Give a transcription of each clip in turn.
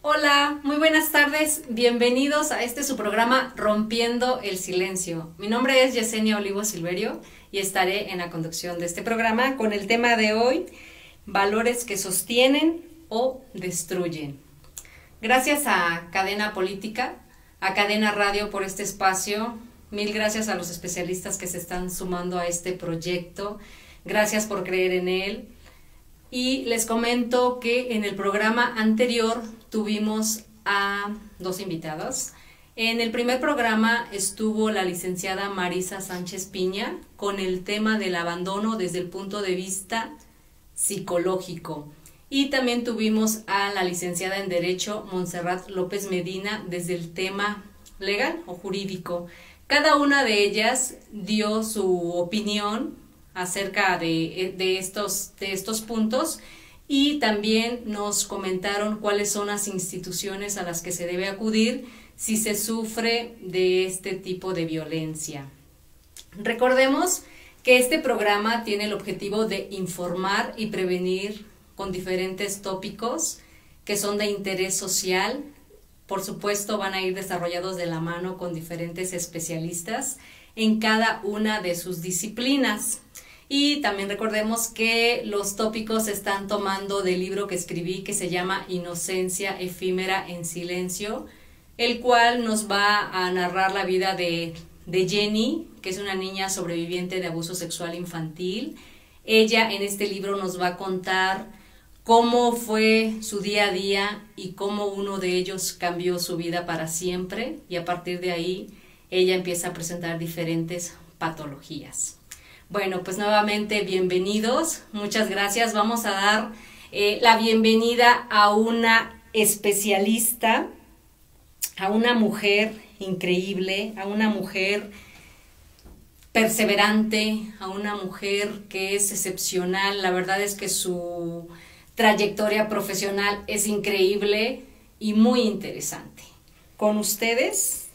Hola, muy buenas tardes, bienvenidos a su programa Rompiendo el Silencio. Mi nombre es Yesenia Olivo Silverio y estaré en la conducción de este programa con el tema de hoy, valores que sostienen o destruyen. Gracias a Cadena Política, a Cadena Radio por este espacio, mil gracias a los especialistas que se están sumando a este proyecto, gracias por creer en él. Y les comento que en el programa anterior tuvimos a dos invitadas. En el primer programa estuvo la licenciada Marisa Sánchez Piña con el tema del abandono desde el punto de vista psicológico. Y también tuvimos a la licenciada en Derecho Montserrat López Medina desde el tema legal o jurídico. Cada una de ellas dio su opinión acerca de estos puntos y también nos comentaron cuáles son las instituciones a las que se debe acudir si se sufre de este tipo de violencia. Recordemos que este programa tiene el objetivo de informar y prevenir con diferentes tópicos que son de interés social. Por supuesto, van a ir desarrollados de la mano con diferentes especialistas en cada una de sus disciplinas. Y también recordemos que los tópicos se están tomando del libro que escribí que se llama Inocencia efímera en silencio, el cual nos va a narrar la vida de Jenny, que es una niña sobreviviente de abuso sexual infantil. Ella en este libro nos va a contar cómo fue su día a día y cómo uno de ellos cambió su vida para siempre, y a partir de ahí ella empieza a presentar diferentes patologías. Bueno, pues nuevamente bienvenidos, muchas gracias. Vamos a dar la bienvenida a una especialista, a una mujer increíble, a una mujer perseverante, a una mujer que es excepcional. La verdad es que su trayectoria profesional es increíble y muy interesante. Con ustedes,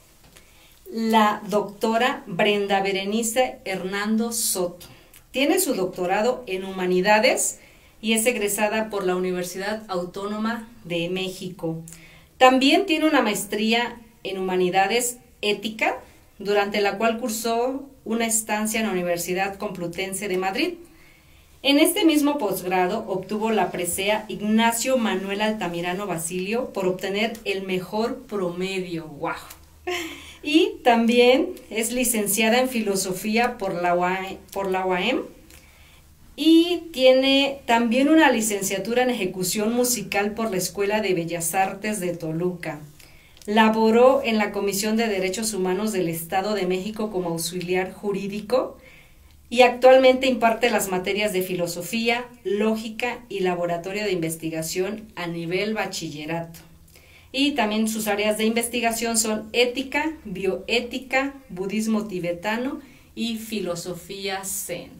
la doctora Brenda Berenice Hernando Soto. Tiene su doctorado en Humanidades y es egresada por la Universidad Autónoma de México. También tiene una maestría en Humanidades Ética, durante la cual cursó una estancia en la Universidad Complutense de Madrid. En este mismo posgrado obtuvo la presea Ignacio Manuel Altamirano Basilio por obtener el mejor promedio. ¡Wow! Y también es licenciada en Filosofía por la UAM y tiene también una licenciatura en Ejecución Musical por la Escuela de Bellas Artes de Toluca. Laboró en la Comisión de Derechos Humanos del Estado de México como auxiliar jurídico y actualmente imparte las materias de Filosofía, Lógica y Laboratorio de Investigación a nivel bachillerato. Y también sus áreas de investigación son ética, bioética, budismo tibetano y filosofía zen.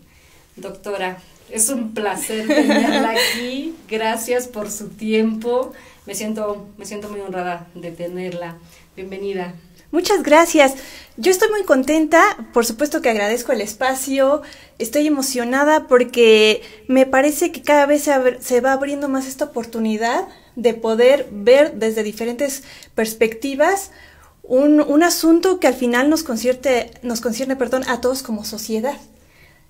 Doctora, es un placer tenerla aquí. Gracias por su tiempo. Me siento muy honrada de tenerla. Bienvenida. Muchas gracias. Yo estoy muy contenta, por supuesto que agradezco el espacio, estoy emocionada porque me parece que cada vez se va abriendo más esta oportunidad de poder ver desde diferentes perspectivas un asunto que al final nos concierne, a todos como sociedad.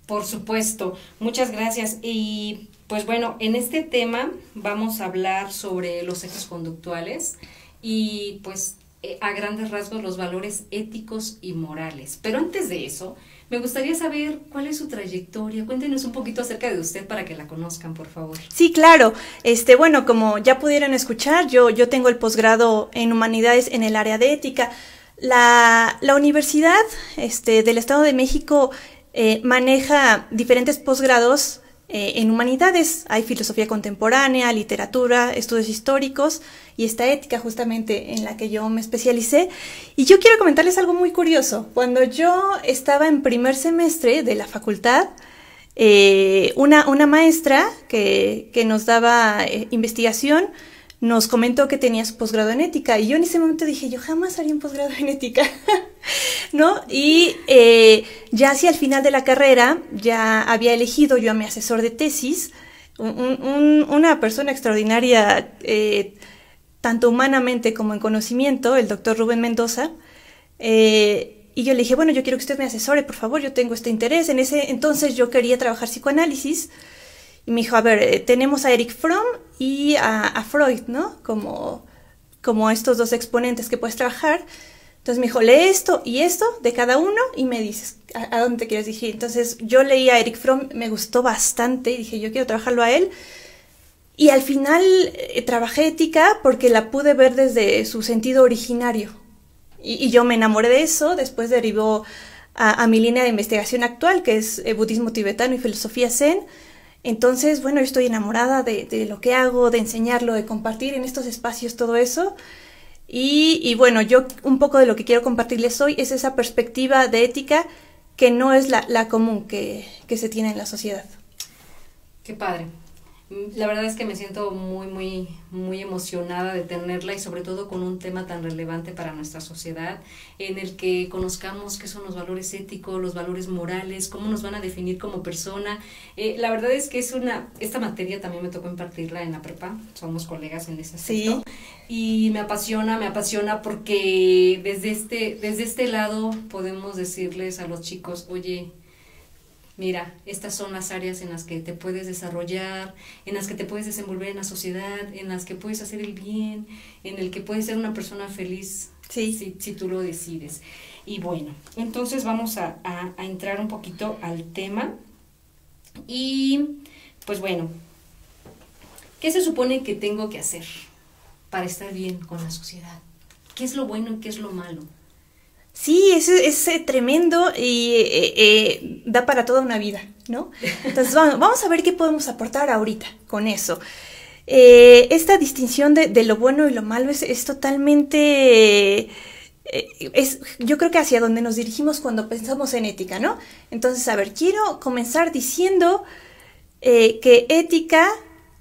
Por supuesto, muchas gracias. Y pues bueno, en este tema vamos a hablar sobre los ejes conductuales y pues a grandes rasgos los valores éticos y morales. Pero antes de eso, me gustaría saber cuál es su trayectoria. Cuéntenos un poquito acerca de usted para que la conozcan, por favor. Sí, claro. Bueno, como ya pudieron escuchar, yo tengo el posgrado en Humanidades en el área de ética. La Universidad del Estado de México maneja diferentes posgrados en Humanidades. Hay filosofía contemporánea, literatura, estudios históricos y esta ética justamente en la que yo me especialicé. Y yo quiero comentarles algo muy curioso. Cuando yo estaba en primer semestre de la facultad, una maestra que nos daba investigación nos comentó que tenía su posgrado en ética y yo en ese momento dije, yo jamás haría un posgrado en ética, ¿no? Y ya hacia el final de la carrera ya había elegido yo a mi asesor de tesis, una persona extraordinaria, tanto humanamente como en conocimiento, el doctor Rubén Mendoza, y yo le dije, bueno, yo quiero que usted me asesore, por favor, yo tengo este interés. En ese entonces yo quería trabajar psicoanálisis, y me dijo, a ver, tenemos a Erich Fromm y a Freud, ¿no? Como estos dos exponentes que puedes trabajar. Entonces me dijo, lee esto y esto de cada uno y me dices a dónde te quieres dirigir. Entonces yo leí a Erich Fromm, me gustó bastante y dije, yo quiero trabajarlo a él. Y al final trabajé ética porque la pude ver desde su sentido originario. Y yo me enamoré de eso, después derivó a mi línea de investigación actual, que es budismo tibetano y filosofía zen. Entonces, bueno, yo estoy enamorada de lo que hago, de enseñarlo, de compartir en estos espacios todo eso. Y bueno, yo un poco de lo que quiero compartirles hoy es esa perspectiva de ética que no es la común que se tiene en la sociedad. Qué padre. La verdad es que me siento muy emocionada de tenerla y sobre todo con un tema tan relevante para nuestra sociedad, en el que conozcamos qué son los valores éticos, los valores morales, cómo nos van a definir como persona. La verdad es que esta materia también me tocó impartirla en la prepa, somos colegas en ese aspecto. Sí. Y me apasiona porque desde este lado podemos decirles a los chicos, oye, mira, estas son las áreas en las que te puedes desarrollar, en las que te puedes desenvolver en la sociedad, en las que puedes hacer el bien, en el que puedes ser una persona feliz, sí, si tú lo decides. Y bueno, entonces vamos a entrar un poquito al tema. Y pues bueno, ¿qué se supone que tengo que hacer para estar bien con la sociedad? ¿Qué es lo bueno y qué es lo malo? Sí, es tremendo y da para toda una vida, ¿no? Entonces vamos a ver qué podemos aportar ahorita con eso. Esta distinción de lo bueno y lo malo es totalmente... yo creo que hacia donde nos dirigimos cuando pensamos en ética, ¿no? Entonces, a ver, quiero comenzar diciendo que ética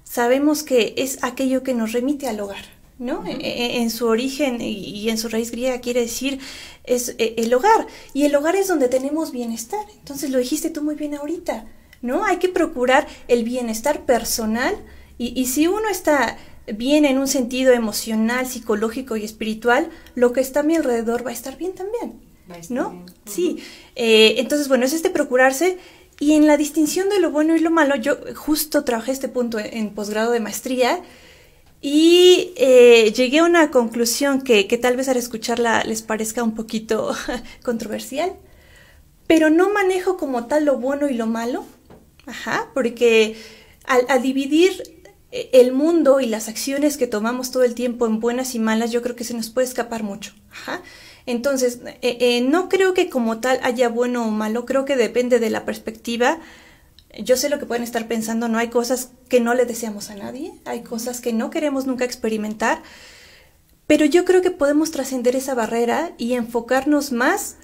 sabemos que es aquello que nos remite al hogar, ¿no? Uh-huh. En su origen y en su raíz griega quiere decir es el hogar, y el hogar es donde tenemos bienestar. Entonces lo dijiste tú muy bien ahorita, ¿no? Hay que procurar el bienestar personal y si uno está bien en un sentido emocional, psicológico y espiritual, lo que está a mi alrededor va a estar bien también, ¿no? Bien. Uh-huh. Sí, entonces bueno, es procurarse. Y en la distinción de lo bueno y lo malo, yo justo trabajé este punto en posgrado de maestría. Y llegué a una conclusión que tal vez al escucharla les parezca un poquito controversial, pero no manejo como tal lo bueno y lo malo, porque al dividir el mundo y las acciones que tomamos todo el tiempo en buenas y malas, yo creo que se nos puede escapar mucho. Entonces, no creo que como tal haya bueno o malo, creo que depende de la perspectiva. Yo sé lo que pueden estar pensando, no hay cosas que no le deseamos a nadie, hay cosas que no queremos nunca experimentar, pero yo creo que podemos trascender esa barrera y enfocarnos más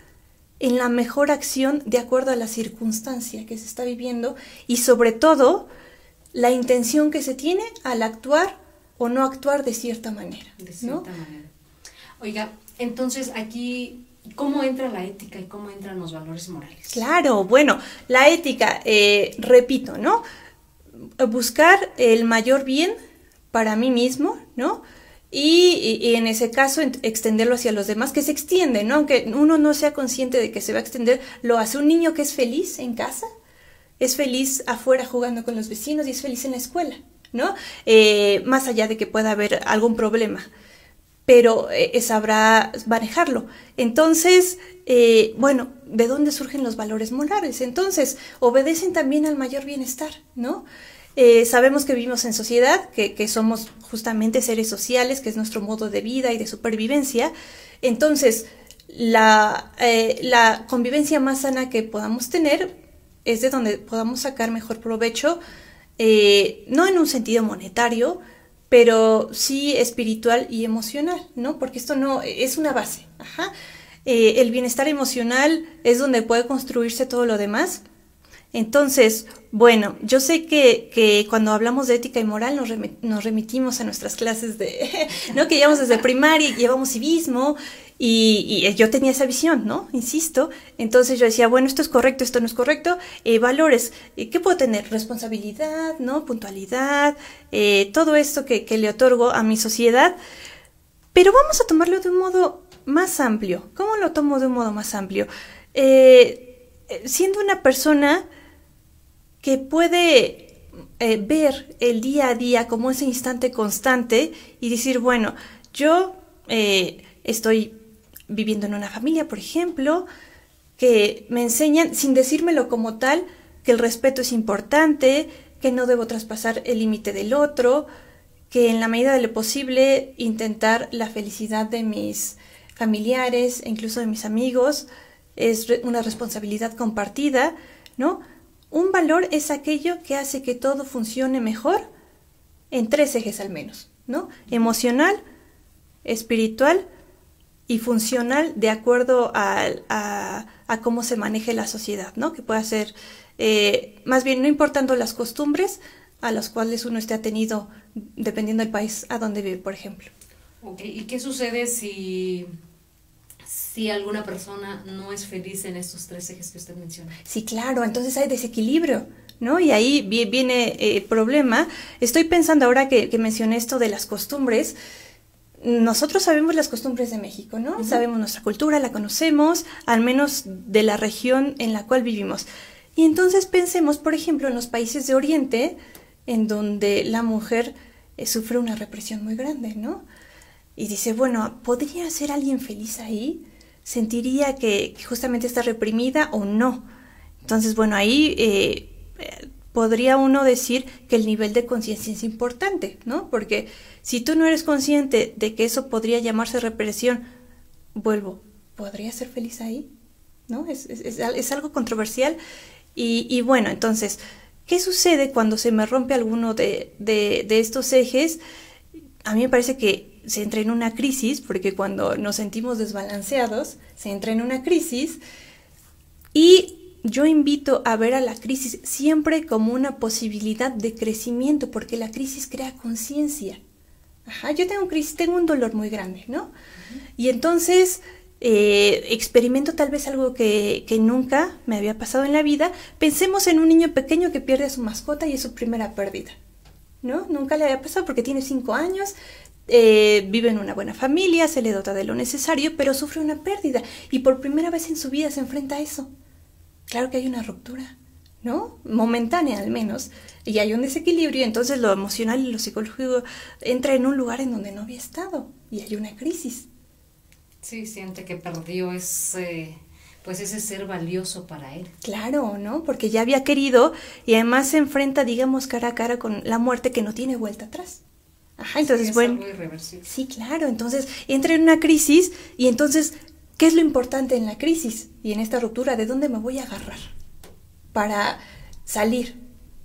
en la mejor acción de acuerdo a la circunstancia que se está viviendo y sobre todo la intención que se tiene al actuar o no actuar de cierta manera. De cierta manera. Oiga, entonces aquí... ¿cómo entra la ética y cómo entran los valores morales? Claro, bueno, la ética, repito, ¿no? Buscar el mayor bien para mí mismo, ¿no? Y en ese caso extenderlo hacia los demás, que se extiende, ¿no? Aunque uno no sea consciente de que se va a extender, lo hace un niño que es feliz en casa, es feliz afuera jugando con los vecinos y es feliz en la escuela, ¿no? Más allá de que pueda haber algún problema, pero sabrá manejarlo. Entonces, bueno, ¿de dónde surgen los valores morales? Entonces, obedecen también al mayor bienestar, ¿no? Sabemos que vivimos en sociedad, que somos justamente seres sociales, que es nuestro modo de vida y de supervivencia. Entonces, la convivencia más sana que podamos tener es de donde podamos sacar mejor provecho, no en un sentido monetario, pero sí espiritual y emocional, ¿no? Porque esto no es una base. El bienestar emocional es donde puede construirse todo lo demás. Entonces, bueno, yo sé que cuando hablamos de ética y moral nos remitimos a nuestras clases ¿no? Que llevamos desde primaria y llevamos civismo y yo tenía esa visión, ¿no? Insisto. Entonces yo decía, bueno, esto es correcto, esto no es correcto. Valores, ¿qué puedo tener? Responsabilidad, ¿no? Puntualidad, todo esto que le otorgo a mi sociedad. Pero vamos a tomarlo de un modo más amplio. ¿Cómo lo tomo de un modo más amplio? Siendo una persona que puede ver el día a día como ese instante constante y decir, bueno, yo estoy viviendo en una familia, por ejemplo, que me enseñan, sin decírmelo como tal, que el respeto es importante, que no debo traspasar el límite del otro, que en la medida de lo posible intentar la felicidad de mis familiares e incluso de mis amigos es una responsabilidad compartida, ¿no? Un valor es aquello que hace que todo funcione mejor en 3 ejes al menos, ¿no? Emocional, espiritual y funcional de acuerdo a cómo se maneje la sociedad, ¿no? Que pueda ser, más bien, no importando las costumbres a las cuales uno esté atenido dependiendo del país a donde vive, por ejemplo. Ok, ¿y qué sucede si alguna persona no es feliz en estos 3 ejes que usted menciona? Sí, claro, entonces hay desequilibrio, ¿no? Y ahí viene el problema. Estoy pensando ahora que mencioné esto de las costumbres. Nosotros sabemos las costumbres de México, ¿no? Sabemos nuestra cultura, la conocemos, al menos de la región en la cual vivimos. Y entonces pensemos, por ejemplo, en los países de Oriente, en donde la mujer sufre una represión muy grande, ¿no? Y dice, bueno, ¿podría ser alguien feliz ahí? ¿Sentiría que justamente está reprimida o no? Entonces, bueno, ahí podría uno decir que el nivel de conciencia es importante, ¿no? Porque si tú no eres consciente de que eso podría llamarse represión, ¿podría ser feliz ahí? ¿No? Es algo controversial. Y bueno, entonces, ¿qué sucede cuando se me rompe alguno de estos ejes? A mí me parece que se entra en una crisis, porque cuando nos sentimos desbalanceados, se entra en una crisis, y yo invito a ver a la crisis siempre como una posibilidad de crecimiento, porque la crisis crea conciencia. Yo tengo un dolor muy grande, ¿no? Y entonces experimento tal vez algo que nunca me había pasado en la vida. Pensemos en un niño pequeño que pierde a su mascota y es su primera pérdida, ¿no? Nunca le había pasado porque tiene 5 años, vive en una buena familia, se le dota de lo necesario, pero sufre una pérdida y por primera vez en su vida se enfrenta a eso. Claro que hay una ruptura, ¿no? Momentánea al menos, y hay un desequilibrio, entonces lo emocional y lo psicológico entra en un lugar en donde no había estado y hay una crisis. Sí, siente que perdió ese ser valioso para él. Claro, ¿no? Porque ya había querido y además se enfrenta, digamos, cara a cara con la muerte que no tiene vuelta atrás. Entonces, sí, bueno. Algo irreversible. Sí, claro, entonces entra en una crisis y entonces, ¿qué es lo importante en la crisis y en esta ruptura? ¿De dónde me voy a agarrar para salir?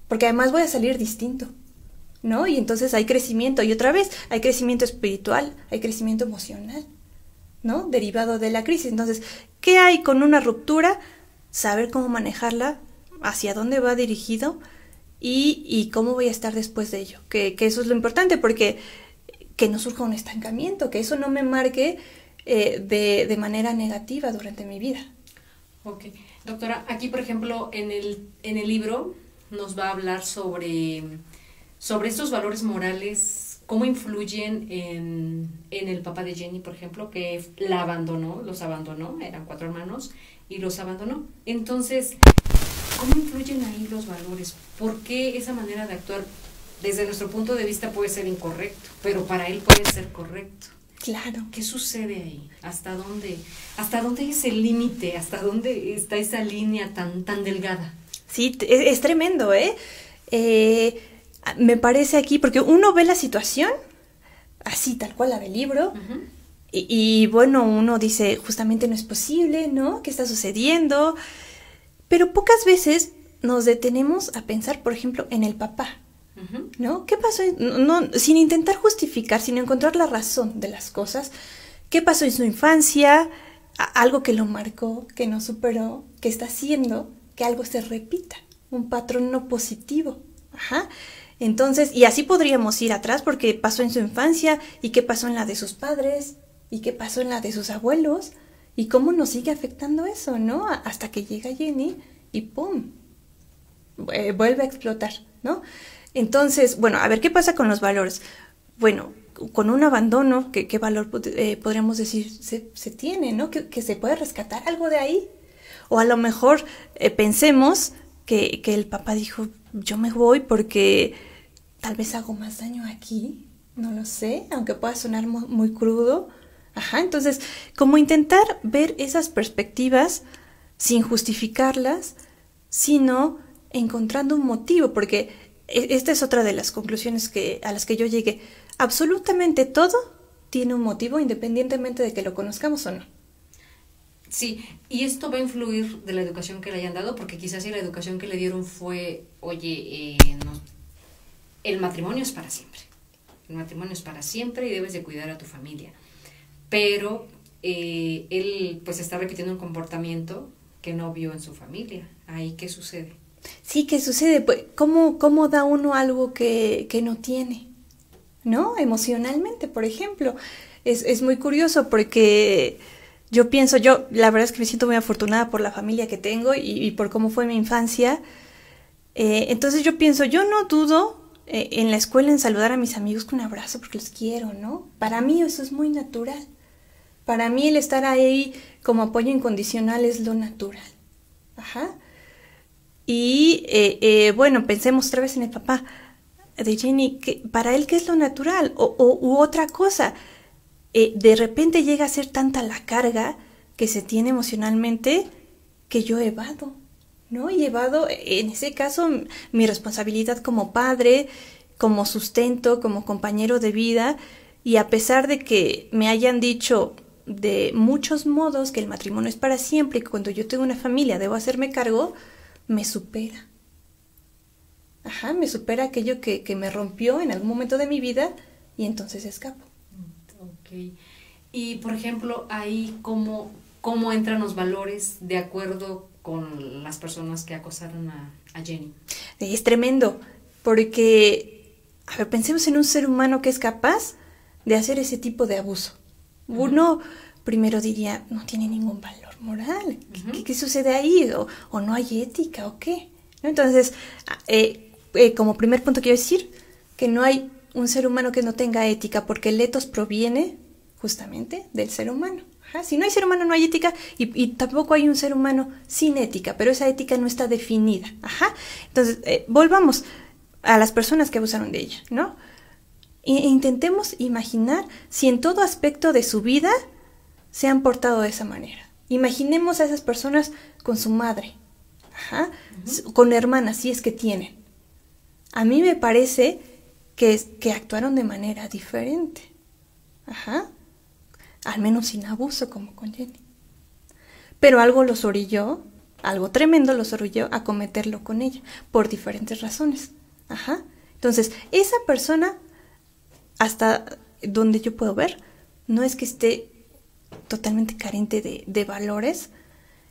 Porque además voy a salir distinto, ¿no? Y entonces hay crecimiento y otra vez hay crecimiento espiritual, hay crecimiento emocional, ¿no? Derivado de la crisis. Entonces, ¿qué hay con una ruptura? Saber cómo manejarla, hacia dónde va dirigido y cómo voy a estar después de ello. Que eso es lo importante, porque que no surja un estancamiento, que eso no me marque de manera negativa durante mi vida. Ok. Doctora, aquí por ejemplo en el libro nos va a hablar sobre estos valores morales, cómo influyen en el papá de Jenny, por ejemplo, que los abandonó, eran 4 hermanos, y los abandonó. Entonces, ¿cómo influyen ahí los valores? ¿Por qué esa manera de actuar desde nuestro punto de vista puede ser incorrecto, pero para él puede ser correcto? Claro. ¿Qué sucede ahí? ¿Hasta dónde es el límite? ¿Hasta dónde está esa línea tan delgada? Sí, es tremendo, me parece aquí, porque uno ve la situación, así tal cual la del libro, y bueno, uno dice, justamente no es posible, ¿no? ¿Qué está sucediendo? Pero pocas veces nos detenemos a pensar, por ejemplo, en el papá, ¿no? ¿Qué pasó? No, sin intentar justificar, sin encontrar la razón de las cosas, ¿qué pasó en su infancia? Algo que lo marcó, que no superó, que está haciendo que algo se repita, un patrón no positivo. Ajá. Entonces, y así podríamos ir atrás porque pasó en su infancia y qué pasó en la de sus padres y qué pasó en la de sus abuelos y cómo nos sigue afectando eso, ¿no? Hasta que llega Jenny y ¡pum! Vuelve a explotar, ¿no? Entonces, bueno, a ver, ¿qué pasa con los valores? Bueno, con un abandono, ¿qué valor podríamos decir se tiene, ¿no? Que se puede rescatar algo de ahí. O a lo mejor pensemos que el papá dijo, yo me voy porque tal vez hago más daño aquí, no lo sé, aunque pueda sonar muy crudo. Ajá, entonces, como intentar ver esas perspectivas sin justificarlas, sino encontrando un motivo, porque esta es otra de las conclusiones a las que yo llegué. Absolutamente todo tiene un motivo, independientemente de que lo conozcamos o no. Sí, y esto va a influir de la educación que le hayan dado, porque quizás si la educación que le dieron fue, oye, no, el matrimonio es para siempre. El matrimonio es para siempre y debes de cuidar a tu familia. Pero él pues está repitiendo un comportamiento que no vio en su familia. ¿Ahí qué sucede? Sí, ¿qué sucede? Pues, ¿cómo da uno algo que no tiene? ¿No? Emocionalmente, por ejemplo. Es muy curioso porque yo pienso, la verdad es que me siento muy afortunada por la familia que tengo y por cómo fue mi infancia. Entonces yo pienso, yo no dudo en la escuela en saludar a mis amigos con un abrazo porque los quiero, ¿no? Para mí eso es muy natural. Para mí el estar ahí como apoyo incondicional es lo natural. Ajá. Y bueno, pensemos otra vez en el papá de Jenny, para él, ¿qué es lo natural? U otra cosa, de repente llega a ser tanta la carga que se tiene emocionalmente que yo evado, ¿no? Y evado, en ese caso, mi responsabilidad como padre, como sustento, como compañero de vida, y a pesar de que me hayan dicho de muchos modos que el matrimonio es para siempre y que cuando yo tengo una familia debo hacerme cargo, me supera. Ajá, me supera aquello que me rompió en algún momento de mi vida y entonces escapo. Ok. Y, por ejemplo, ahí cómo entran los valores de acuerdo con las personas que acosaron a Jenny. Es tremendo, porque, a ver, pensemos en un ser humano que es capaz de hacer ese tipo de abuso. Uno primero diría, no tiene ningún valor moral. ¿Qué sucede ahí? ¿O no hay ética o qué? ¿No? Entonces, como primer punto quiero decir que no hay un ser humano que no tenga ética, porque el etos proviene justamente del ser humano. Ajá. Si no hay ser humano, no hay ética, y tampoco hay un ser humano sin ética, pero esa ética no está definida. Ajá. Entonces, volvamos a las personas que abusaron de ella, ¿no? E intentemos imaginar si en todo aspecto de su vida se han portado de esa manera. Imaginemos a esas personas con su madre, ajá, con hermanas, si es que tienen. A mí me parece que actuaron de manera diferente. Ajá. Al menos sin abuso, como con Jenny. Pero algo los orilló, algo tremendo los orilló a cometerlo con ella, por diferentes razones. Ajá. Entonces, esa persona, hasta donde yo puedo ver, no es que esté totalmente carente de valores,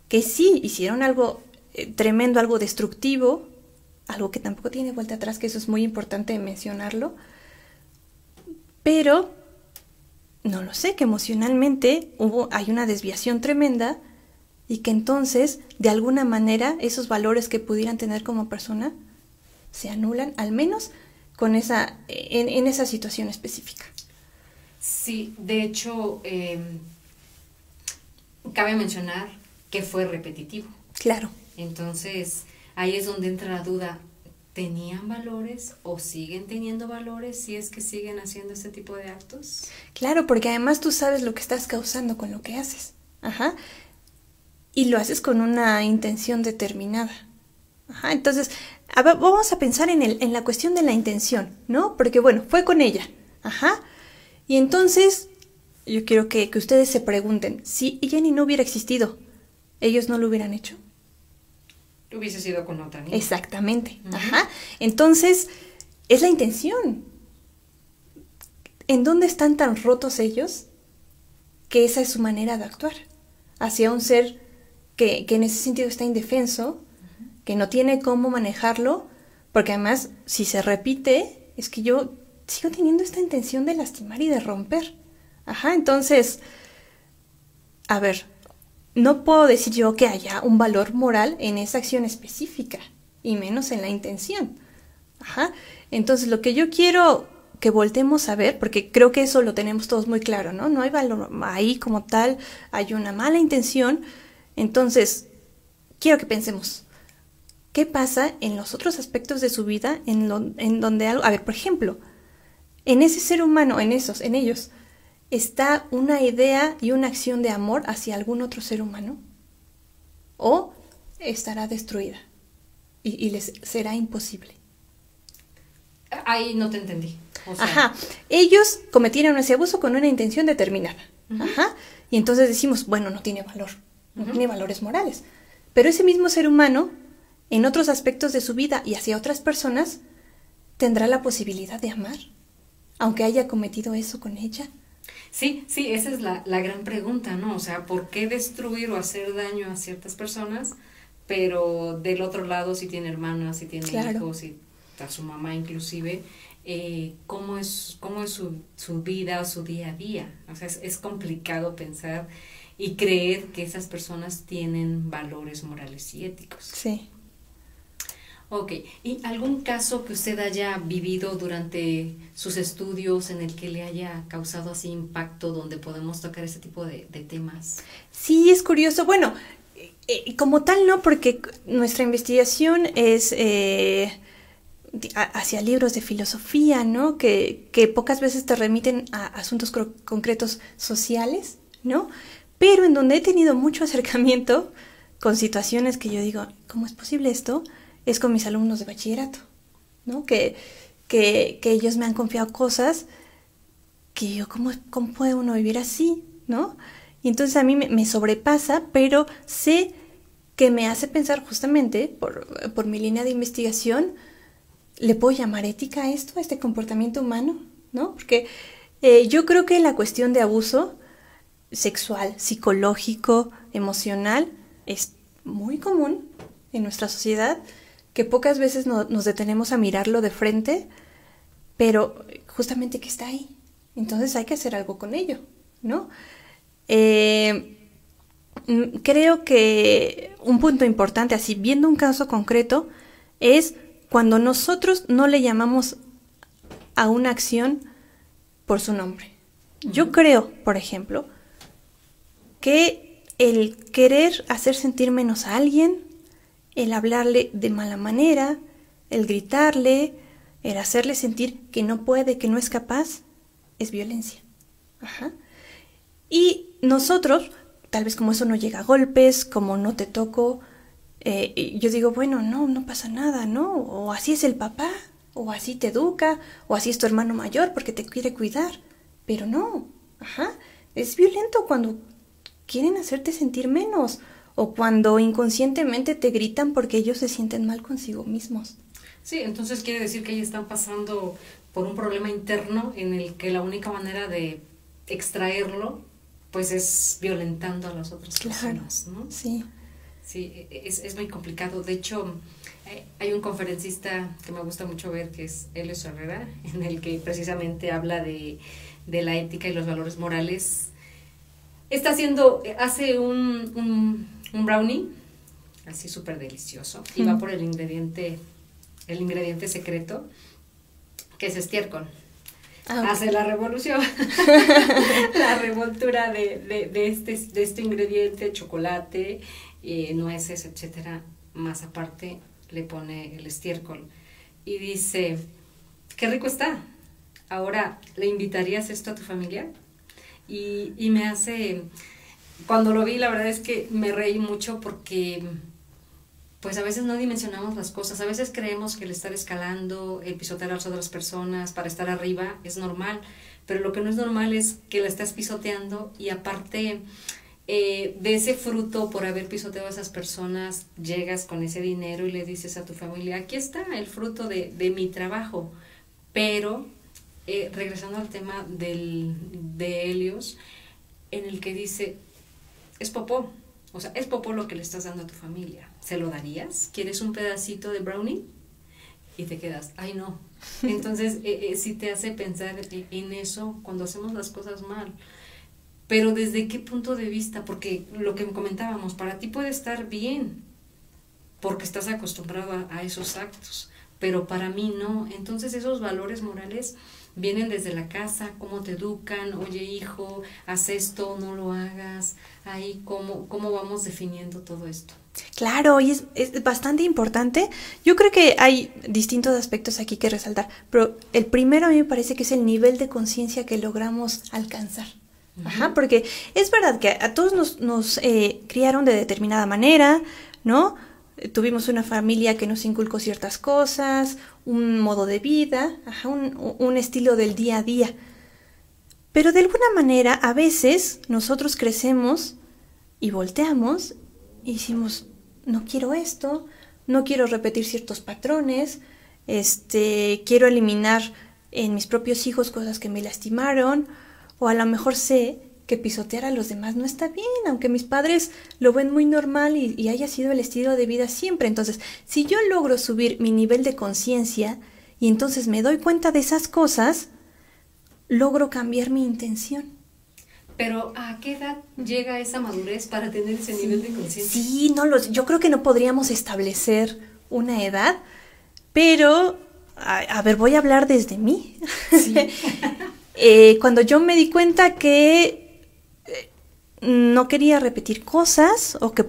que sí hicieron algo tremendo, algo destructivo, algo que tampoco tiene vuelta atrás, que eso es muy importante mencionarlo, pero no lo sé, que emocionalmente hay una desviación tremenda y que entonces, de alguna manera, esos valores que pudieran tener como persona se anulan, al menos con en esa situación específica. Sí, de hecho, cabe mencionar que fue repetitivo. Claro. Entonces, ahí es donde entra la duda, ¿tenían valores o siguen teniendo valores si es que siguen haciendo este tipo de actos? Claro, porque además tú sabes lo que estás causando con lo que haces. Ajá. Y lo haces con una intención determinada. Ajá. Entonces, vamos a pensar en la cuestión de la intención, ¿no? Porque, bueno, fue con ella. Ajá. Y entonces, yo quiero que ustedes se pregunten, si Jenny no hubiera existido, ¿ellos no lo hubieran hecho? Hubiese sido con otra niña. Exactamente. Ajá. Entonces, es la intención. ¿En dónde están tan rotos ellos que esa es su manera de actuar hacia un ser que en ese sentido está indefenso, que no tiene cómo manejarlo, porque además, si se repite, es que yo sigo teniendo esta intención de lastimar y de romper. Ajá, entonces, a ver, no puedo decir yo que haya un valor moral en esa acción específica, y menos en la intención. Ajá, entonces lo que yo quiero que voltemos a ver, porque creo que eso lo tenemos todos muy claro, ¿no? No hay valor ahí como tal, hay una mala intención. Entonces, quiero que pensemos, ¿qué pasa en los otros aspectos de su vida en donde algo... A ver, por ejemplo, en ese ser humano, en ellos, ¿está una idea y una acción de amor hacia algún otro ser humano? ¿O estará destruida y les será imposible? Ahí no te entendí. O sea, ajá, ellos cometieron ese abuso con una intención determinada. Ajá, y entonces decimos, bueno, no tiene valor, no tiene valores morales. Pero ese mismo ser humano, en otros aspectos de su vida y hacia otras personas, ¿tendrá la posibilidad de amar? Aunque haya cometido eso con ella. Sí, esa es la gran pregunta, ¿no? O sea, ¿por qué destruir o hacer daño a ciertas personas? Pero del otro lado, si tiene hermanas, si tiene hijos, si a su mamá inclusive, ¿cómo es su vida o su día a día? O sea, es complicado pensar y creer que esas personas tienen valores morales y éticos. Sí. Ok, ¿y algún caso que usted haya vivido durante sus estudios en el que le haya causado así impacto, donde podemos tocar ese tipo de temas? Sí, es curioso. Bueno, como tal no, porque nuestra investigación es hacia libros de filosofía, ¿no? Que pocas veces te remiten a asuntos concretos sociales, ¿no? Pero en donde he tenido mucho acercamiento con situaciones que yo digo, ¿cómo es posible esto? Es con mis alumnos de bachillerato, ¿no? Que ellos me han confiado cosas que yo, ¿cómo puede uno vivir así? ¿No? Y entonces a mí me sobrepasa, pero sé que me hace pensar justamente, por mi línea de investigación, ¿le puedo llamar ética a esto, a este comportamiento humano? ¿No? Porque yo creo que la cuestión de abuso sexual, psicológico, emocional, es muy común en nuestra sociedad, que pocas veces nos detenemos a mirarlo de frente, pero justamente que está ahí. Entonces hay que hacer algo con ello, ¿no? Creo que un punto importante, así viendo un caso concreto, es cuando nosotros no le llamamos a una acción por su nombre. Yo creo, por ejemplo, que el querer hacer sentir menos a alguien, el hablarle de mala manera, el gritarle, el hacerle sentir que no puede, que no es capaz, es violencia. Ajá. Y nosotros, tal vez como eso no llega a golpes, como no te toco, yo digo, bueno, no pasa nada, ¿no? O así es el papá, o así te educa, o así es tu hermano mayor porque te quiere cuidar. Pero no, ajá, es violento cuando quieren hacerte sentir menos, o cuando inconscientemente te gritan porque ellos se sienten mal consigo mismos. Sí, entonces quiere decir que ellos están pasando por un problema interno en el que la única manera de extraerlo pues es violentando a las otras personas, ¿no? Sí. Sí, es muy complicado. De hecho, hay un conferencista que me gusta mucho ver, que es Helios Herrera, en el que precisamente habla de la ética y los valores morales. Hace un brownie, así súper delicioso, y va por el ingrediente secreto, que es estiércol. Hace la revolución, la revoltura de este ingrediente, chocolate, nueces, etcétera, más aparte le pone el estiércol y dice, qué rico está, ahora ¿le invitarías esto a tu familia? Y me hace, cuando lo vi, la verdad es que me reí mucho porque pues a veces no dimensionamos las cosas, a veces creemos que el estar escalando, el pisotear a las otras personas para estar arriba es normal, pero lo que no es normal es que la estás pisoteando y aparte de ese fruto por haber pisoteado a esas personas, llegas con ese dinero y le dices a tu familia, aquí está el fruto de mi trabajo. Pero regresando al tema de Helios, en el que dice, es popó, o sea, es popó lo que le estás dando a tu familia. ¿se lo darías? ¿Quieres un pedacito de brownie? Y te quedas, ay no. Entonces sí te hace pensar en eso cuando hacemos las cosas mal. Pero ¿desde qué punto de vista? Porque lo que comentábamos, para ti puede estar bien, porque estás acostumbrado a esos actos, pero para mí no. Entonces esos valores morales vienen desde la casa, cómo te educan, oye hijo, haz esto, no lo hagas, ahí cómo vamos definiendo todo esto. Claro, y es bastante importante. Yo creo que hay distintos aspectos aquí que resaltar, pero el primero a mí me parece que es el nivel de conciencia que logramos alcanzar. Ajá, porque es verdad que a todos nos criaron de determinada manera, ¿no? Tuvimos una familia que nos inculcó ciertas cosas, un modo de vida, ajá, un estilo del día a día. Pero de alguna manera, a veces nosotros crecemos y volteamos y decimos, no quiero esto, no quiero repetir ciertos patrones, quiero eliminar en mis propios hijos cosas que me lastimaron, o a lo mejor sé que pisotear a los demás no está bien, aunque mis padres lo ven muy normal y haya sido el estilo de vida siempre. Entonces, si yo logro subir mi nivel de conciencia y entonces me doy cuenta de esas cosas, logro cambiar mi intención. Pero ¿a qué edad llega esa madurez para tener ese nivel de conciencia? Sí, yo creo que no podríamos establecer una edad, pero, a ver, voy a hablar desde mí. Sí. Cuando yo me di cuenta que no quería repetir cosas o que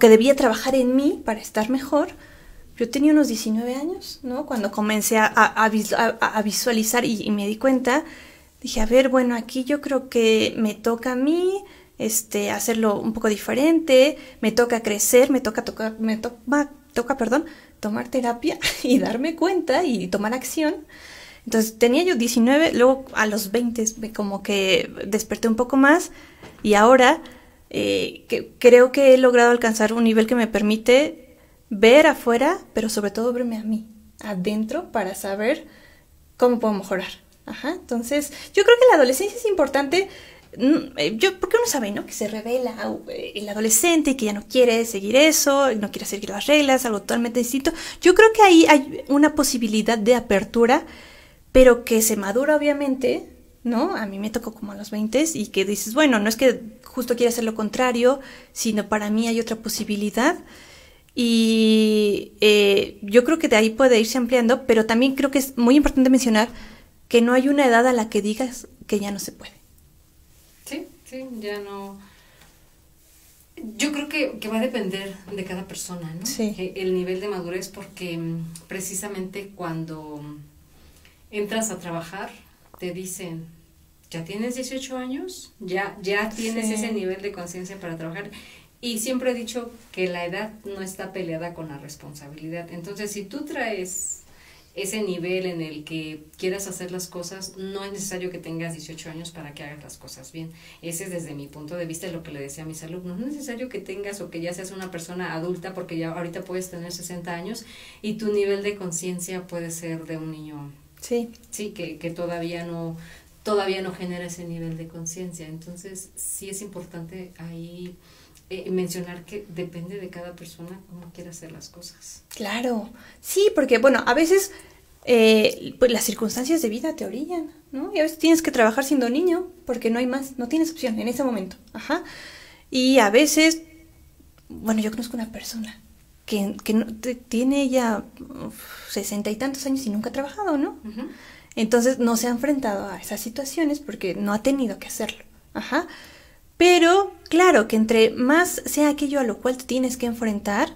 debía trabajar en mí para estar mejor, yo tenía unos 19 años, ¿no? Cuando comencé a visualizar y me di cuenta, dije, a ver, bueno, aquí yo creo que me toca a mí hacerlo un poco diferente, me toca crecer, me toca tomar terapia y darme cuenta y tomar acción. Entonces tenía yo 19, luego a los 20 como que desperté un poco más y ahora creo que he logrado alcanzar un nivel que me permite ver afuera, pero sobre todo verme a mí, adentro, para saber cómo puedo mejorar. Ajá. Entonces yo creo que la adolescencia es importante, porque uno sabe, ¿no? Que se revela el adolescente y que ya no quiere seguir eso, no quiere seguir las reglas, algo totalmente distinto. Yo creo que ahí hay una posibilidad de apertura, pero que se madura obviamente, ¿no? A mí me tocó como a los 20 y que dices, bueno, no es que justo quiera hacer lo contrario, sino para mí hay otra posibilidad y yo creo que de ahí puede irse ampliando, pero también creo que es muy importante mencionar que no hay una edad a la que digas que ya no se puede. Sí, ya no. Yo creo que va a depender de cada persona, ¿no? Sí. El nivel de madurez, porque precisamente cuando entras a trabajar, te dicen, ¿ya tienes 18 años? ¿Ya tienes Sí. ese nivel de conciencia para trabajar? Y siempre he dicho que la edad no está peleada con la responsabilidad. Entonces, si tú traes ese nivel en el que quieras hacer las cosas, no es necesario que tengas 18 años para que hagas las cosas bien. Ese es desde mi punto de vista lo que le decía a mis alumnos. No es necesario que tengas o que ya seas una persona adulta, porque ya ahorita puedes tener 60 años y tu nivel de conciencia puede ser de un niño. Sí. Sí, que todavía no genera ese nivel de conciencia. Entonces, sí es importante ahí mencionar que depende de cada persona cómo quiere hacer las cosas. Claro, sí, porque bueno, a veces pues las circunstancias de vida te orillan, ¿no? Y a veces tienes que trabajar siendo niño porque no hay más, no tienes opción en ese momento. Ajá. Y a veces, bueno, yo conozco una persona que no, tiene ya 60 y tantos años y nunca ha trabajado, ¿no? Uh-huh. Entonces no se ha enfrentado a esas situaciones porque no ha tenido que hacerlo. Ajá. Pero claro que entre más sea aquello a lo cual te tienes que enfrentar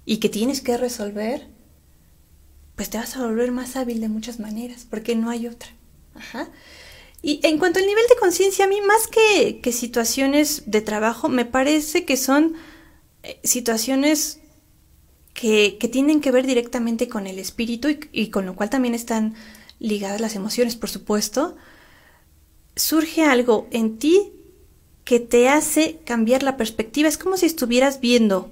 y que tienes que resolver, pues te vas a volver más hábil de muchas maneras, porque no hay otra. Ajá. Y en cuanto al nivel de conciencia, a mí más que situaciones de trabajo, me parece que son situaciones que tienen que ver directamente con el espíritu y con lo cual también están ligadas las emociones, por supuesto. Surge algo en ti que te hace cambiar la perspectiva. Es como si estuvieras viendo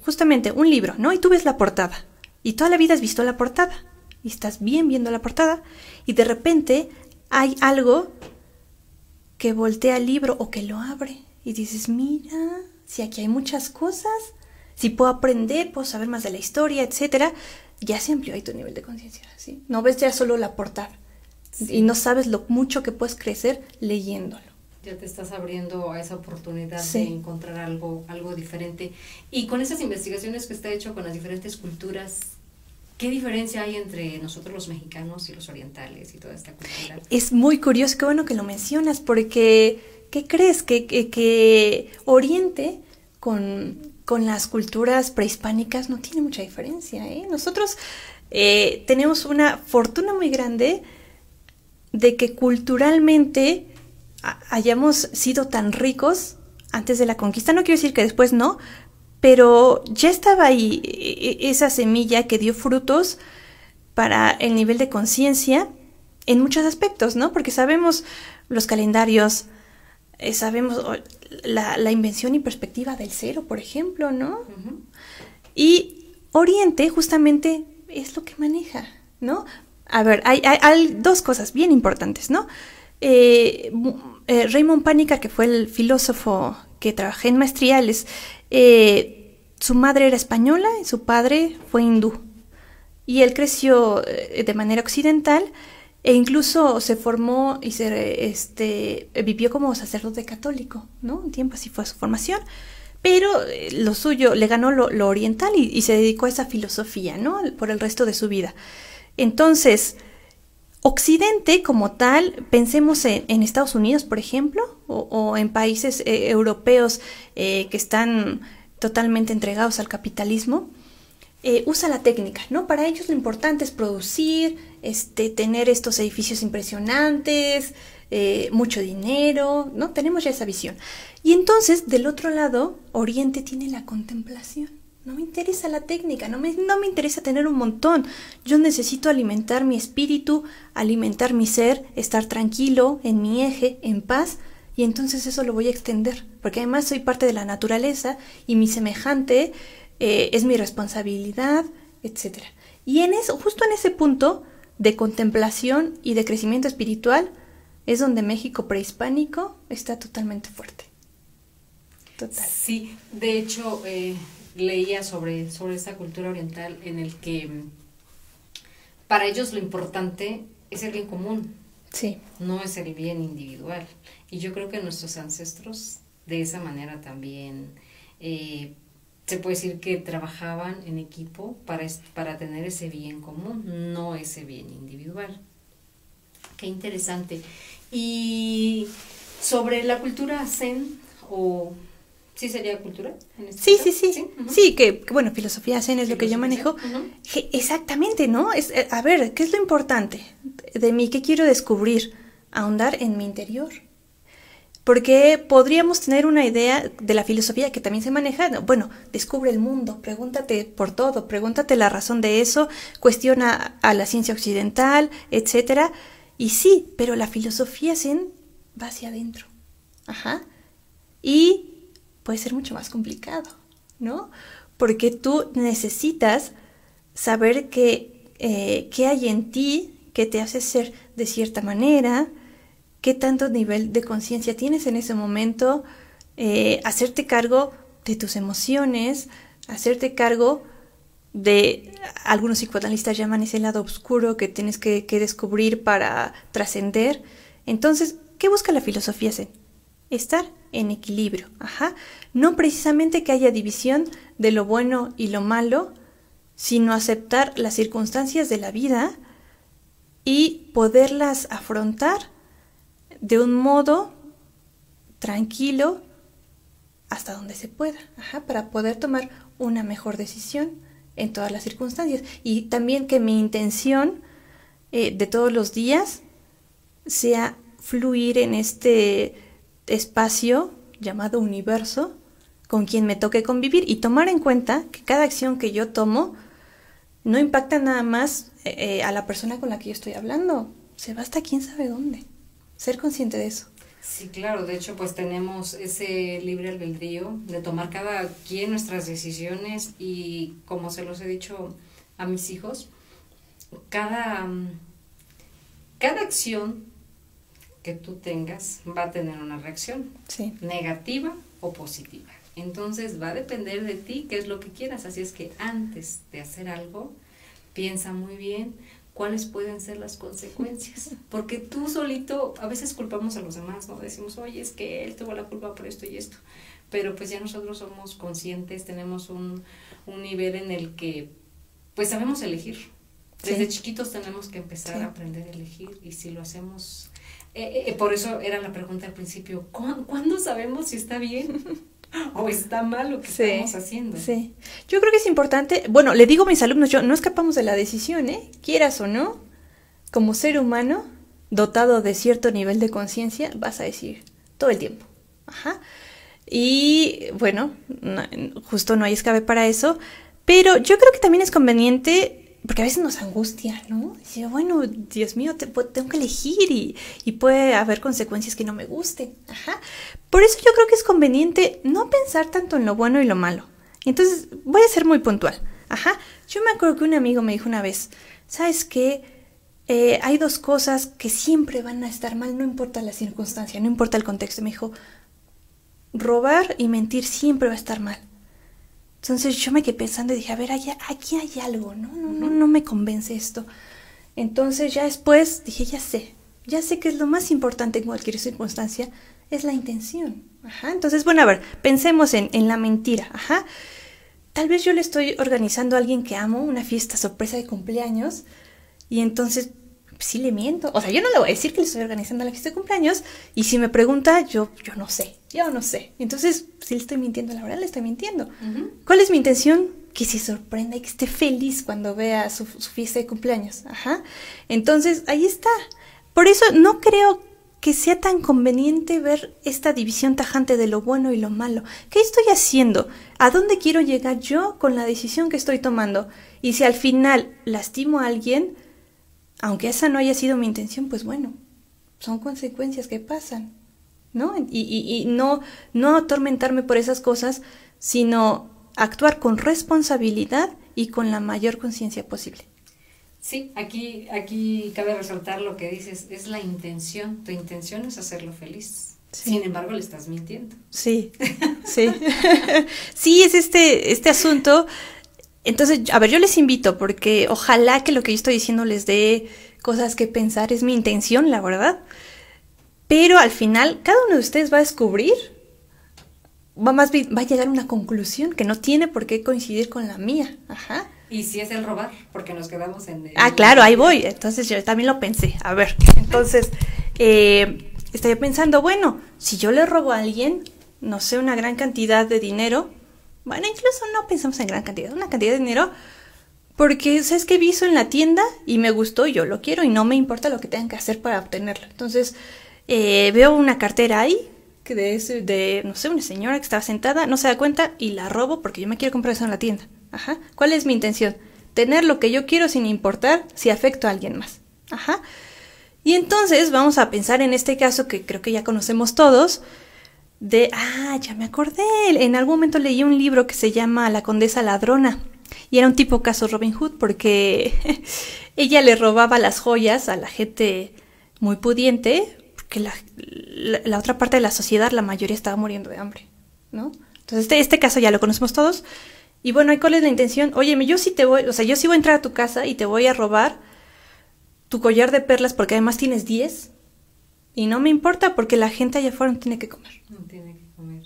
justamente un libro, ¿no? Y tú ves la portada. Y toda la vida has visto la portada. Y estás bien viendo la portada. Y de repente hay algo que voltea el libro o que lo abre. Y dices, mira, si aquí hay muchas cosas, si puedo aprender, puedo saber más de la historia, etcétera, ya se amplió ahí tu nivel de conciencia, ¿sí? No ves ya solo la portada, sí, y no sabes lo mucho que puedes crecer leyéndolo. Ya te estás abriendo a esa oportunidad, sí, de encontrar algo diferente. Y con esas investigaciones que está hecho con las diferentes culturas, ¿qué diferencia hay entre nosotros los mexicanos y los orientales y toda esta cultura? Es muy curioso, qué bueno que lo mencionas, porque ¿qué crees? Que Oriente con las culturas prehispánicas no tiene mucha diferencia, ¿eh? Nosotros tenemos una fortuna muy grande de que culturalmente hayamos sido tan ricos antes de la conquista. No quiero decir que después no, pero ya estaba ahí esa semilla que dio frutos para el nivel de conciencia en muchos aspectos, ¿no? Porque sabemos los calendarios, sabemos la invención y perspectiva del cero, por ejemplo, ¿no? Uh-huh. Y Oriente justamente es lo que maneja, ¿no? A ver, hay dos cosas bien importantes, ¿no? Raymond Panikkar, que fue el filósofo que trabajé en maestría, su madre era española y su padre fue hindú. Y él creció de manera occidental e incluso se formó y vivió como sacerdote católico, ¿no? Un tiempo así fue su formación. Pero lo suyo le ganó lo oriental y se dedicó a esa filosofía, ¿no? Por el resto de su vida. Entonces, Occidente como tal, pensemos en Estados Unidos, por ejemplo, o en países europeos que están totalmente entregados al capitalismo, usa la técnica, ¿no? Para ellos lo importante es producir, tener estos edificios impresionantes, mucho dinero, ¿no? Tenemos ya esa visión. Y entonces, del otro lado, Oriente tiene la contemplación. No me interesa la técnica, no me interesa tener un montón. Yo necesito alimentar mi espíritu, alimentar mi ser, estar tranquilo, en mi eje, en paz, y entonces eso lo voy a extender, porque además soy parte de la naturaleza y mi semejante es mi responsabilidad, etc. Y en eso, justo en ese punto de contemplación y de crecimiento espiritual, es donde México prehispánico está totalmente fuerte. Total. Sí, de hecho, leía sobre esta cultura oriental en el que para ellos lo importante es el bien común, sí, no es el bien individual. Y yo creo que nuestros ancestros de esa manera también se puede decir que trabajaban en equipo para tener ese bien común, no ese bien individual. Qué interesante. Y sobre la cultura Zen o... ¿Sí sería cultura? Sí. Uh-huh. Sí, que bueno, filosofía Zen es lo que yo manejo. Uh-huh. Exactamente, ¿no? A ver, ¿qué es lo importante de mí? ¿Qué quiero descubrir? Ahondar en mi interior. Porque podríamos tener una idea de la filosofía que también se maneja. Bueno, descubre el mundo, pregúntate por todo, pregúntate la razón de eso, cuestiona a la ciencia occidental, etcétera. Y sí, pero la filosofía Zen va hacia adentro. Ajá. Y puede ser mucho más complicado, ¿no? Porque tú necesitas saber qué hay en ti que te hace ser de cierta manera, qué tanto nivel de conciencia tienes en ese momento, hacerte cargo de tus emociones, hacerte cargo de, algunos psicoanalistas llaman ese lado oscuro que tienes que descubrir para trascender. Entonces, ¿qué busca la filosofía Zen? Estar en equilibrio, no precisamente que haya división de lo bueno y lo malo, sino aceptar las circunstancias de la vida y poderlas afrontar de un modo tranquilo hasta donde se pueda, para poder tomar una mejor decisión en todas las circunstancias. Y también que mi intención de todos los días sea fluir en este espacio llamado universo con quien me toque convivir y tomar en cuenta que cada acción que yo tomo no impacta nada más a la persona con la que yo estoy hablando, se va hasta quién sabe dónde. Ser consciente de eso. Sí, claro, de hecho pues tenemos ese libre albedrío de tomar cada quien nuestras decisiones y como se los he dicho a mis hijos, cada acción que tú tengas va a tener una reacción, sí, negativa o positiva. Entonces va a depender de ti qué es lo que quieras. Así es que antes de hacer algo, piensa muy bien cuáles pueden ser las consecuencias. Porque tú solito, a veces culpamos a los demás, ¿no? Decimos, oye, es que él tuvo la culpa por esto y esto. Pero pues ya nosotros somos conscientes, tenemos un nivel en el que pues sabemos elegir. Desde chiquitos tenemos que empezar a aprender a elegir, y si lo hacemos, por eso era la pregunta al principio, ¿cuándo sabemos si está bien o está mal lo que estamos haciendo? Sí, yo creo que es importante, bueno, le digo a mis alumnos, no escapamos de la decisión, quieras o no, como ser humano dotado de cierto nivel de conciencia, vas a decidir todo el tiempo. Y bueno, justo no hay escape para eso, pero yo creo que también es conveniente, porque a veces nos angustia, ¿no? Dice, bueno, Dios mío, tengo que elegir y puede haber consecuencias que no me gusten. Por eso yo creo que es conveniente no pensar tanto en lo bueno y lo malo. Entonces, voy a ser muy puntual. Yo me acuerdo que un amigo me dijo una vez, ¿sabes qué? Hay dos cosas que siempre van a estar mal, no importa la circunstancia, no importa el contexto. Me dijo, robar y mentir siempre va a estar mal. Entonces yo me quedé pensando y dije, a ver, aquí hay algo, no me convence esto. Entonces ya después dije, ya sé que es lo más importante en cualquier circunstancia, es la intención. Entonces, bueno, a ver, pensemos en la mentira. Tal vez yo le estoy organizando a alguien que amo una fiesta sorpresa de cumpleaños y entonces sí le miento. O sea, yo no le voy a decir que le estoy organizando la fiesta de cumpleaños y si me pregunta, yo no sé. Entonces, si le estoy mintiendo, la verdad le estoy mintiendo. ¿Cuál es mi intención? Que se sorprenda y que esté feliz cuando vea su fiesta de cumpleaños. Entonces, ahí está. Por eso no creo que sea tan conveniente ver esta división tajante de lo bueno y lo malo. ¿Qué estoy haciendo? ¿A dónde quiero llegar yo con la decisión que estoy tomando? Y si al final lastimo a alguien, aunque esa no haya sido mi intención, pues bueno, son consecuencias que pasan, ¿no? Y no atormentarme por esas cosas, sino actuar con responsabilidad y con la mayor conciencia posible. Sí, aquí cabe resaltar lo que dices, es la intención. Tu intención es hacerlo feliz. Sí. Sin embargo, le estás mintiendo. Sí. Sí, es este asunto. Entonces, a ver, yo les invito porque ojalá que lo que yo estoy diciendo les dé cosas que pensar, es mi intención, la verdad. Pero al final, cada uno de ustedes va a descubrir, va a llegar a una conclusión que no tiene por qué coincidir con la mía. Y si es el robar, porque nos quedamos en... claro, ahí voy. Entonces yo también lo pensé. A ver, entonces, estoy pensando, bueno, si yo le robo a alguien, no sé, una gran cantidad de dinero, bueno, incluso no pensamos en gran cantidad, una cantidad de dinero, porque sabes que vi eso en la tienda y me gustó y yo lo quiero y no me importa lo que tengan que hacer para obtenerlo. Entonces, veo una cartera ahí, que de, no sé, una señora que estaba sentada, no se da cuenta y la robo porque yo me quiero comprar eso en la tienda. ¿Cuál es mi intención? Tener lo que yo quiero sin importar si afecto a alguien más. Y entonces vamos a pensar en este caso que creo que ya conocemos todos, ya me acordé, en algún momento leí un libro que se llama La Condesa Ladrona, y era un tipo caso Robin Hood, porque ella le robaba las joyas a la gente muy pudiente, porque la otra parte de la sociedad, la mayoría estaba muriendo de hambre, ¿no? Entonces este caso ya lo conocemos todos, y bueno, ¿cuál es la intención? Óyeme, yo sí voy a entrar a tu casa y te voy a robar tu collar de perlas porque además tienes 10 y no me importa porque la gente allá afuera no tiene que comer. No tiene que comer.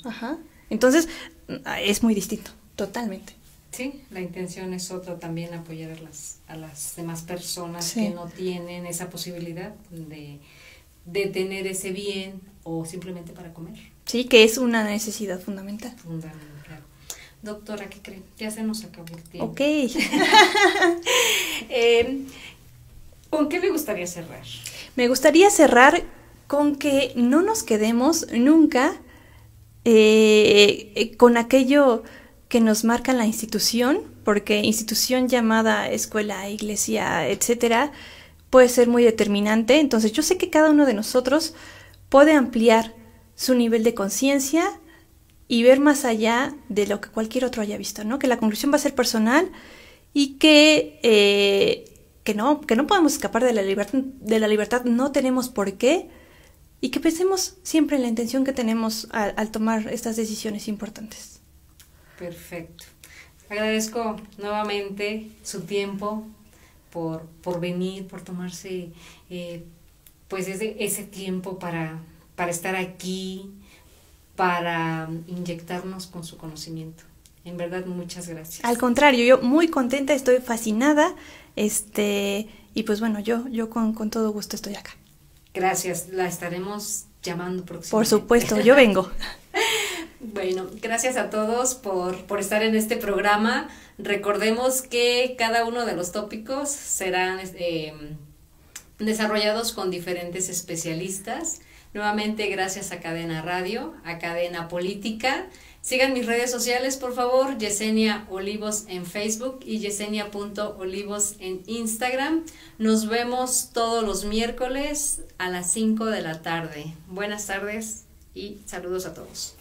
Entonces, es muy distinto, totalmente. Sí, la intención es otra, también apoyar a las demás personas que no tienen esa posibilidad de tener ese bien o simplemente para comer. Sí, que es una necesidad fundamental. Doctora, ¿qué creen? Ya se nos acabó el tiempo. Ok. ¿Con qué me gustaría cerrar? Me gustaría cerrar con que no nos quedemos nunca con aquello que nos marca la institución, porque institución llamada escuela, iglesia, etcétera, puede ser muy determinante. Entonces yo sé que cada uno de nosotros puede ampliar su nivel de conciencia y ver más allá de lo que cualquier otro haya visto, ¿no? Que la conclusión va a ser personal y que no podemos escapar de la libertad, no tenemos por qué, y que pensemos siempre en la intención que tenemos al tomar estas decisiones importantes. Perfecto. Agradezco nuevamente su tiempo por venir, por tomarse pues ese tiempo para estar aquí, para inyectarnos con su conocimiento. En verdad, muchas gracias. Al contrario, yo muy contenta, estoy fascinada, y pues bueno, yo con todo gusto estoy acá. Gracias, la estaremos llamando próximamente. Por supuesto, yo vengo. Bueno, gracias a todos por estar en este programa. Recordemos que cada uno de los tópicos serán desarrollados con diferentes especialistas. Nuevamente, gracias a Cadena Radio, a Cadena Política. Sigan mis redes sociales, por favor, Yesenia Olivos en Facebook y yesenia.olivos en Instagram. Nos vemos todos los miércoles a las 5 de la tarde. Buenas tardes y saludos a todos.